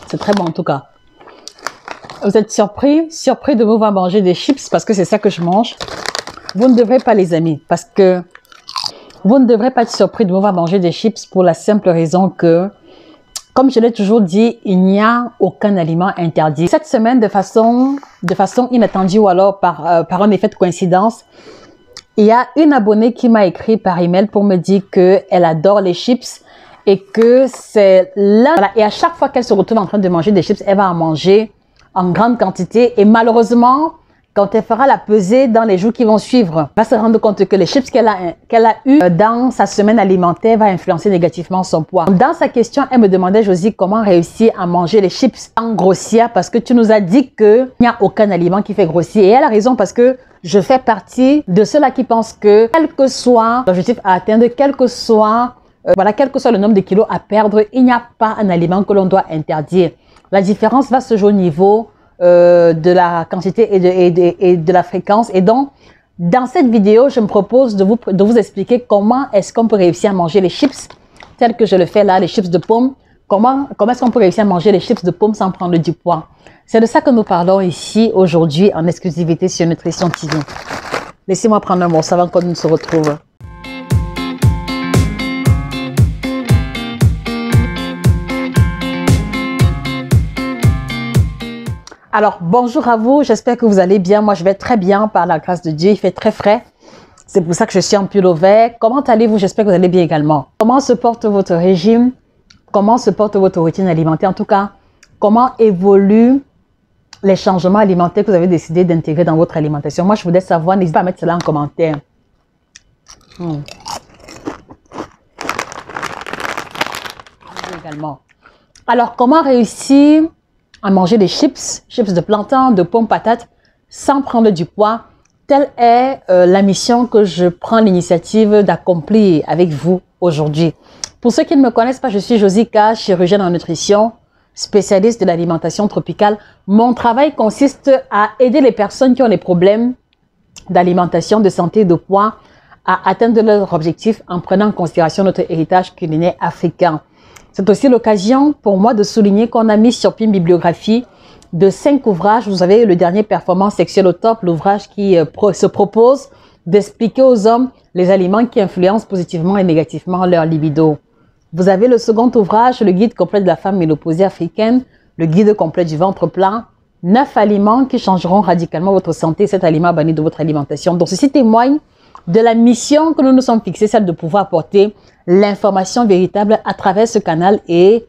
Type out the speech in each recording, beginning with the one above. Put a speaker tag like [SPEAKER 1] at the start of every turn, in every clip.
[SPEAKER 1] C'est très bon en tout cas. Vous êtes surpris de me voir manger des chips parce que c'est ça que je mange. Vous ne devrez pas, les amis, parce que vous ne devrez pas être surpris de me voir manger des chips pour la simple raison que, comme je l'ai toujours dit, il n'y a aucun aliment interdit. Cette semaine, de façon inattendue ou alors par un effet de coïncidence, il y a une abonnée qui m'a écrit par email pour me dire qu'elle adore les chips et que c'est là. Voilà. Et à chaque fois qu'elle se retrouve en train de manger des chips, elle va en manger en grande quantité. Et malheureusement, quand elle fera la pesée dans les jours qui vont suivre, elle va se rendre compte que les chips qu'elle a eu dans sa semaine alimentaire va influencer négativement son poids. Dans sa question, elle me demandait, Josie, comment réussir à manger les chips sans grossir parce que tu nous as dit qu'il n'y a aucun aliment qui fait grossir. Et elle a raison parce que je fais partie de ceux-là qui pensent que quel que soit l'objectif à atteindre, quel que soit le nombre de kilos à perdre, il n'y a pas un aliment que l'on doit interdire. La différence va se jouer au niveau de la quantité et de la fréquence. Et donc, dans cette vidéo, je me propose de vous expliquer comment est-ce qu'on peut réussir à manger les chips, tels que je le fais là, les chips de pommes. Comment est-ce qu'on peut réussir à manger les chips de pommes sans prendre du poids? C'est de ça que nous parlons ici aujourd'hui en exclusivité sur Nutrition TV. Laissez-moi prendre un morceau avant qu'on ne se retrouve. Alors, bonjour à vous, j'espère que vous allez bien. Moi, je vais très bien par la grâce de Dieu. Il fait très frais. C'est pour ça que je suis en pull vert. Comment allez-vous? J'espère que vous allez bien également. Comment se porte votre régime? Comment se porte votre routine alimentaire? En tout cas, comment évoluent les changements alimentaires que vous avez décidé d'intégrer dans votre alimentation? Moi, je voudrais savoir. N'hésitez pas à mettre cela en commentaire. Également. Alors, comment réussir à manger des chips de plantain, de pommes, patates, sans prendre du poids? Telle est la mission que je prends l'initiative d'accomplir avec vous aujourd'hui. Pour ceux qui ne me connaissent pas, je suis Josie K, chirurgienne en nutrition, spécialiste de l'alimentation tropicale. Mon travail consiste à aider les personnes qui ont des problèmes d'alimentation, de santé, de poids, à atteindre leurs objectifs en prenant en considération notre héritage culinaire africain. C'est aussi l'occasion pour moi de souligner qu'on a mis sur pied une bibliographie de 5 ouvrages. Vous avez le dernier, Performance sexuelle au top, l'ouvrage qui se propose d'expliquer aux hommes les aliments qui influencent positivement et négativement leur libido. Vous avez le second ouvrage, le guide complet de la femme ménopausée africaine, le guide complet du ventre plat, 9 aliments qui changeront radicalement votre santé, 7 aliments bannis de votre alimentation. Donc ceci témoigne de la mission que nous nous sommes fixés, celle de pouvoir apporter l'information véritable à travers ce canal et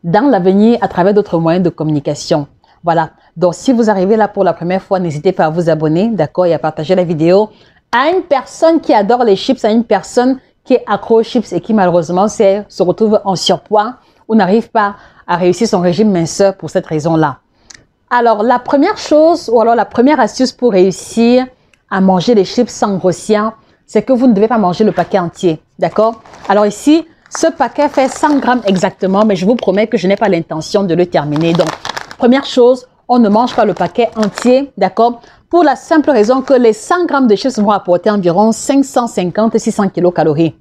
[SPEAKER 1] dans l'avenir à travers d'autres moyens de communication. Voilà. Donc, si vous arrivez là pour la première fois, n'hésitez pas à vous abonner, d'accord, et à partager la vidéo à une personne qui adore les chips, à une personne qui est accro aux chips et qui malheureusement se retrouve en surpoids ou n'arrive pas à réussir son régime minceur pour cette raison-là. Alors, la première chose ou alors la première astuce pour réussir à manger les chips sans grossir, c'est que vous ne devez pas manger le paquet entier, d'accord? Alors ici, ce paquet fait 100 grammes exactement, mais je vous promets que je n'ai pas l'intention de le terminer. Donc, première chose, on ne mange pas le paquet entier, d'accord? Pour la simple raison que les 100 grammes de chips vont apporter environ 550-600 kilocalories.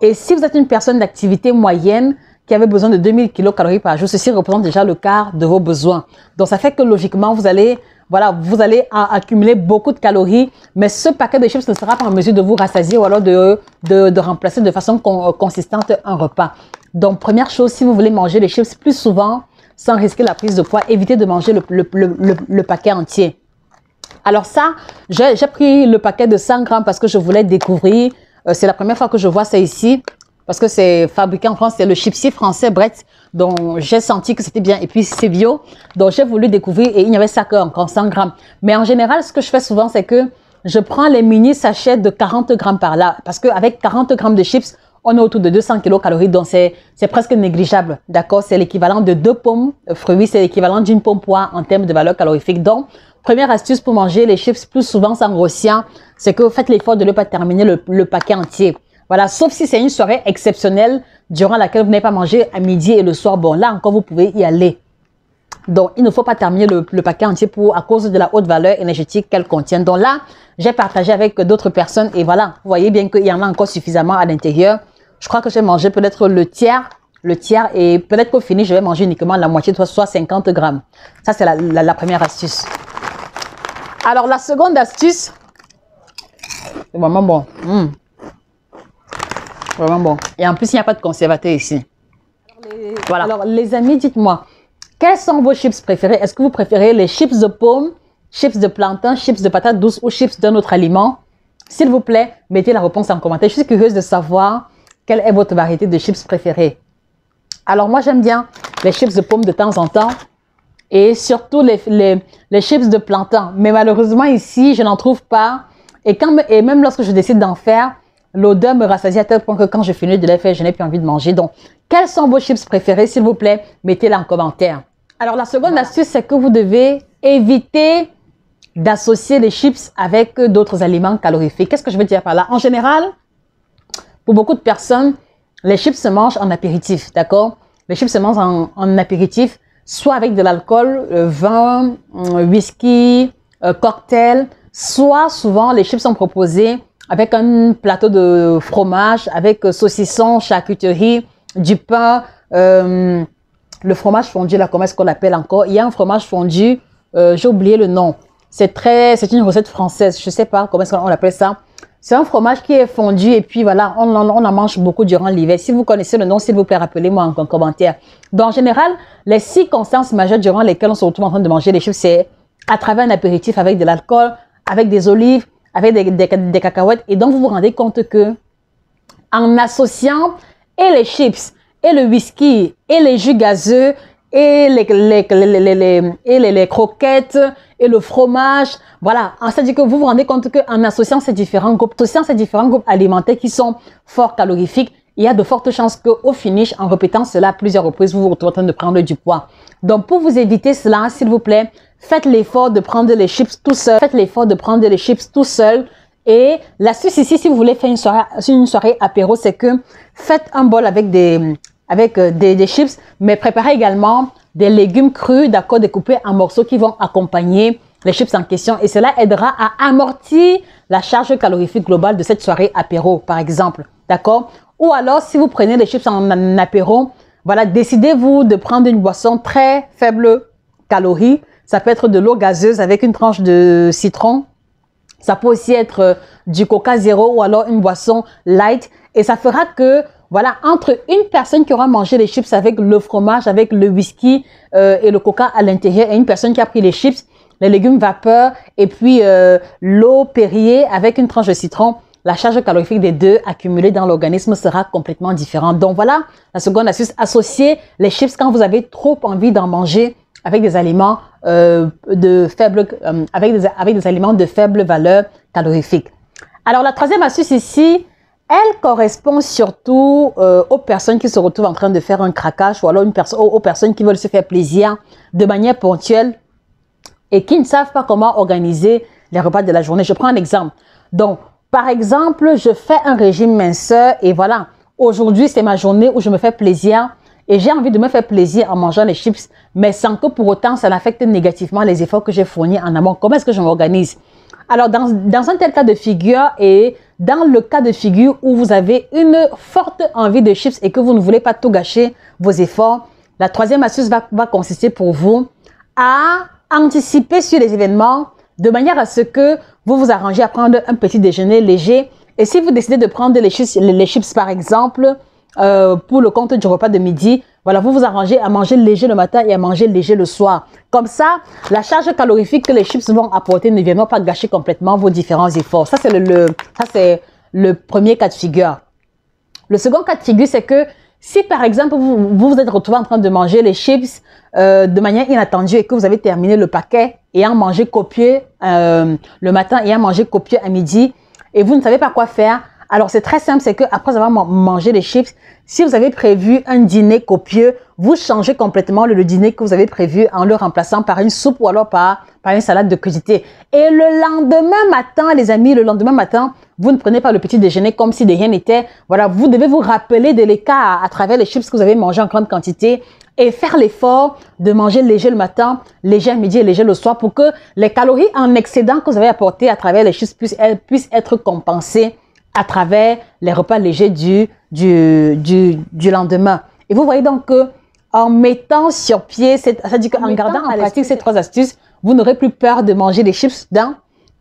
[SPEAKER 1] Et si vous êtes une personne d'activité moyenne qui avait besoin de 2000 kilocalories par jour, ceci représente déjà le quart de vos besoins. Donc, ça fait que logiquement, vous allez accumuler beaucoup de calories, mais ce paquet de chips ne sera pas en mesure de vous rassasier ou alors de remplacer de façon consistante un repas. Donc, première chose, si vous voulez manger les chips plus souvent, sans risquer la prise de poids, évitez de manger le paquet entier. Alors ça, j'ai pris le paquet de 100 grammes parce que je voulais découvrir. C'est la première fois que je vois ça ici. Parce que c'est fabriqué en France, c'est le chipsier français Brett, dont j'ai senti que c'était bien. Et puis c'est bio, donc j'ai voulu découvrir et il n'y avait ça qu'encore 100 grammes. Mais en général, ce que je fais souvent, c'est que je prends les mini sachets de 40 grammes par là. Parce qu'avec 40 grammes de chips, on est autour de 200 kilocalories, donc c'est presque négligeable. D'accord? C'est l'équivalent de 2 pommes fruits, c'est l'équivalent d'une pomme poire en termes de valeur calorifique. Donc, première astuce pour manger les chips plus souvent sans grossir, c'est que vous faites l'effort de ne pas terminer le paquet entier. Voilà, sauf si c'est une soirée exceptionnelle durant laquelle vous n'avez pas mangé à midi et le soir. Bon, là encore, vous pouvez y aller. Donc, il ne faut pas terminer le paquet entier à cause de la haute valeur énergétique qu'elle contient. Donc là, j'ai partagé avec d'autres personnes et voilà, vous voyez bien qu'il y en a encore suffisamment à l'intérieur je crois que je vais manger peut-être le tiers et peut-être qu'au fini, je vais manger uniquement la moitié, soit 50 grammes. Ça, c'est la première astuce. Alors, la seconde astuce, c'est vraiment bon. Vraiment bon. Et en plus, il n'y a pas de conservateur ici. Voilà. Alors, les amis, dites-moi, quels sont vos chips préférés? Est-ce que vous préférez les chips de pomme, chips de plantain, chips de patates douces ou chips d'un autre aliment? S'il vous plaît, mettez la réponse en commentaire. Je suis curieuse de savoir quelle est votre variété de chips préférée. Alors, moi, j'aime bien les chips de pomme de temps en temps et surtout les chips de plantain. Mais malheureusement, ici, je n'en trouve pas. Et même lorsque je décide d'en faire, l'odeur me rassasie à tel point que quand je finis de les faire, je n'ai plus envie de manger. Donc, quels sont vos chips préférés? S'il vous plaît, mettez-les en commentaire. Alors, la seconde astuce, c'est que vous devez éviter d'associer les chips avec d'autres aliments calorifiques. Qu'est-ce que je veux dire par là? En général, pour beaucoup de personnes, les chips se mangent en apéritif, d'accord? Les chips se mangent en apéritif, soit avec de l'alcool, vin, whisky, cocktail, soit souvent les chips sont proposés avec un plateau de fromage, avec saucisson, charcuterie, du pain, le fromage fondu, là, comment est-ce qu'on l'appelle encore? Il y a un fromage fondu, j'ai oublié le nom. C'est une recette française, je ne sais pas comment est-ce qu'on appelle ça. C'est un fromage qui est fondu et puis voilà, on en mange beaucoup durant l'hiver. Si vous connaissez le nom, s'il vous plaît, rappelez-moi en commentaire. Donc, en général, les circonstances majeures durant lesquelles on se retrouve en train de manger les chips, c'est à travers un apéritif avec de l'alcool, avec des olives, avec des cacahuètes. Et donc, vous vous rendez compte que en associant et les chips, et le whisky, et les jus gazeux, et les croquettes, et le fromage, voilà. C'est-à-dire que vous vous rendez compte qu'en associant ces différents groupes alimentaires qui sont fort calorifiques, il y a de fortes chances qu'au finish, en répétant cela à plusieurs reprises, vous vous retrouvez en train de prendre du poids. Donc, pour vous éviter cela, s'il vous plaît, faites l'effort de prendre les chips tout seul. Faites l'effort de prendre les chips tout seul. Et l'astuce ici, si vous voulez faire une soirée apéro, c'est que faites un bol avec des chips, mais préparez également des légumes crus, d'accord, découpés en morceaux qui vont accompagner les chips en question. Et cela aidera à amortir la charge calorifique globale de cette soirée apéro, par exemple, d'accord? Ou alors, si vous prenez les chips en apéro, voilà, décidez-vous de prendre une boisson très faible calories. Ça peut être de l'eau gazeuse avec une tranche de citron. Ça peut aussi être du Coca Zéro ou alors une boisson light. Et ça fera que, voilà, entre une personne qui aura mangé les chips avec le fromage, avec le whisky et le Coca à l'intérieur, et une personne qui a pris les chips, les légumes vapeur et puis l'eau Perrier avec une tranche de citron, la charge calorifique des deux accumulée dans l'organisme sera complètement différente. Donc voilà, la seconde astuce, associez les chips quand vous avez trop envie d'en manger avec des aliments avec des aliments de faible valeur calorifique. Alors la troisième astuce ici, elle correspond surtout aux personnes qui se retrouvent en train de faire un craquage ou alors aux personnes qui veulent se faire plaisir de manière ponctuelle et qui ne savent pas comment organiser les repas de la journée. Je prends un exemple. Donc, par exemple, je fais un régime minceur et voilà, aujourd'hui c'est ma journée où je me fais plaisir et j'ai envie de me faire plaisir en mangeant les chips, mais sans que pour autant ça n'affecte négativement les efforts que j'ai fournis en amont. Comment est-ce que je m'organise? Alors, dans un tel cas de figure et dans le cas de figure où vous avez une forte envie de chips et que vous ne voulez pas tout gâcher vos efforts, la troisième astuce va consister pour vous à anticiper sur les événements de manière à ce que vous vous arrangez à prendre un petit déjeuner léger. Et si vous décidez de prendre les chips par exemple, pour le compte du repas de midi, voilà, vous vous arrangez à manger léger le matin et à manger léger le soir. Comme ça, la charge calorifique que les chips vont apporter ne viendra pas gâcher complètement vos différents efforts. Ça, c'est le premier cas de figure. Le second cas de figure, c'est que si par exemple, vous vous êtes retrouvé en train de manger les chips de manière inattendue et que vous avez terminé le paquet ayant mangé copieux le matin, ayant mangé copieux à midi et vous ne savez pas quoi faire, alors c'est très simple, c'est que après avoir mangé les chips, si vous avez prévu un dîner copieux, vous changez complètement le dîner que vous avez prévu en le remplaçant par une soupe ou alors par une salade de crudité. Et le lendemain matin, les amis, le lendemain matin, vous ne prenez pas le petit déjeuner comme si de rien n'était. Voilà, vous devez vous rappeler de l'écart à travers les chips que vous avez mangé en grande quantité et faire l'effort de manger léger le matin, léger à midi et léger le soir pour que les calories en excédent que vous avez apportées à travers les chips puissent être compensées à travers les repas légers du lendemain. Et vous voyez donc que en mettant sur pied, c'est-à-dire qu'en gardant en pratique ces 3 astuces, vous n'aurez plus peur de manger des chips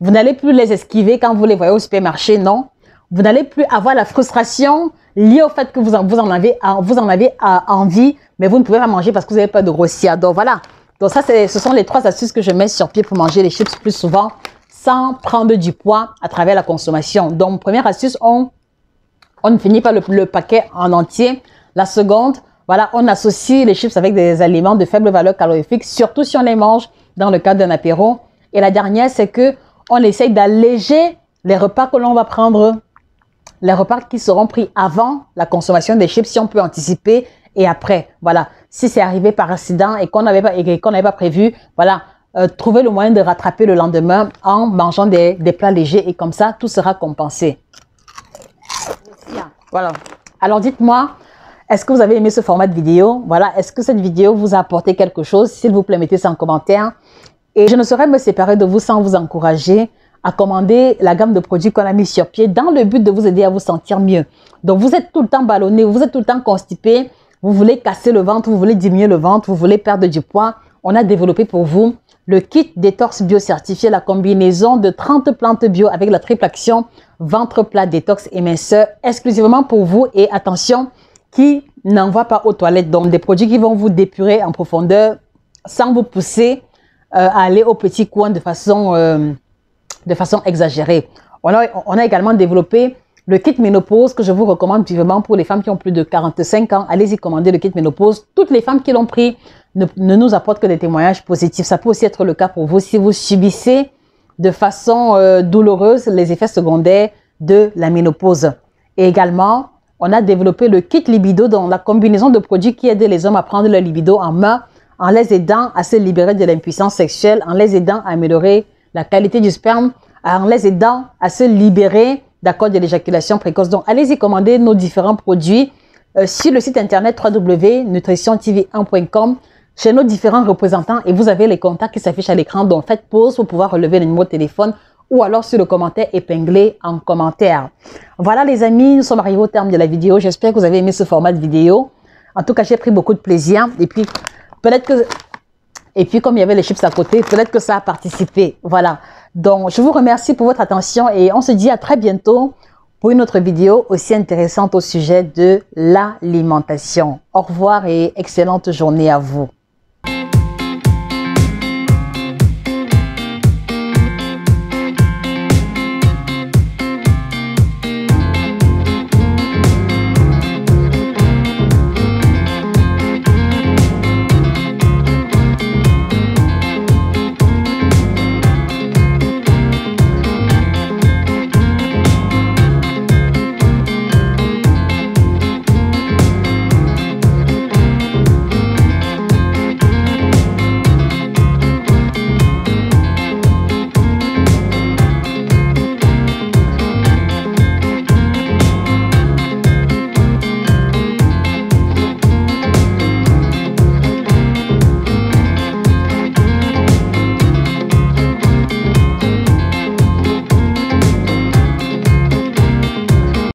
[SPEAKER 1] vous n'allez plus les esquiver quand vous les voyez au supermarché, non. Vous n'allez plus avoir la frustration liée au fait que vous en avez envie, mais vous ne pouvez pas manger parce que vous n'avez pas de grossir. Donc voilà. Donc ça, ce sont les 3 astuces que je mets sur pied pour manger les chips plus souvent sans prendre du poids à travers la consommation. Donc, première astuce, on ne finit pas le paquet en entier. La seconde, voilà, on associe les chips avec des aliments de faible valeur calorifique, surtout si on les mange dans le cadre d'un apéro. Et la dernière, c'est que on essaye d'alléger les repas que l'on va prendre, les repas qui seront pris avant la consommation des chips, si on peut anticiper, et après. Voilà. Si c'est arrivé par accident et qu'on n'avait pas prévu, voilà, trouver le moyen de rattraper le lendemain en mangeant des plats légers et comme ça, tout sera compensé. Voilà. Alors, dites-moi, est-ce que vous avez aimé ce format de vidéo? Voilà. Est-ce que cette vidéo vous a apporté quelque chose? S'il vous plaît, mettez ça en commentaire. Et je ne saurais me séparer de vous sans vous encourager à commander la gamme de produits qu'on a mis sur pied dans le but de vous aider à vous sentir mieux. Donc, vous êtes tout le temps ballonné, vous êtes tout le temps constipé, vous voulez casser le ventre, vous voulez diminuer le ventre, vous voulez perdre du poids. On a développé pour vous le kit détox bio certifié, la combinaison de 30 plantes bio avec la triple action ventre plat, détox et minceur exclusivement pour vous. Et attention, qui n'envoie pas aux toilettes. Donc, des produits qui vont vous dépurer en profondeur sans vous pousser à aller au petit coin de façon exagérée. On a également développé le kit ménopause que je vous recommande vivement pour les femmes qui ont plus de 45 ans. Allez-y commander le kit ménopause. Toutes les femmes qui l'ont pris ne nous apportent que des témoignages positifs. Ça peut aussi être le cas pour vous si vous subissez de façon douloureuse les effets secondaires de la ménopause. Et également, on a développé le kit libido, dans la combinaison de produits qui aident les hommes à prendre leur libido en main, en les aidant à se libérer de l'impuissance sexuelle, en les aidant à améliorer la qualité du sperme, en les aidant à se libérer d'accord de l'éjaculation précoce. Donc, allez-y commander nos différents produits sur le site internet www.nutritiontv1.com chez nos différents représentants et vous avez les contacts qui s'affichent à l'écran. Donc, faites pause pour pouvoir relever le numéro de téléphone ou alors sur le commentaire épinglé en commentaire. Voilà les amis, nous sommes arrivés au terme de la vidéo. J'espère que vous avez aimé ce format de vidéo. En tout cas, j'ai pris beaucoup de plaisir et puis peut-être que... Et puis, comme il y avait les chips à côté, peut-être que ça a participé. Voilà. Donc, je vous remercie pour votre attention et on se dit à très bientôt pour une autre vidéo aussi intéressante au sujet de l'alimentation. Au revoir et excellente journée à vous.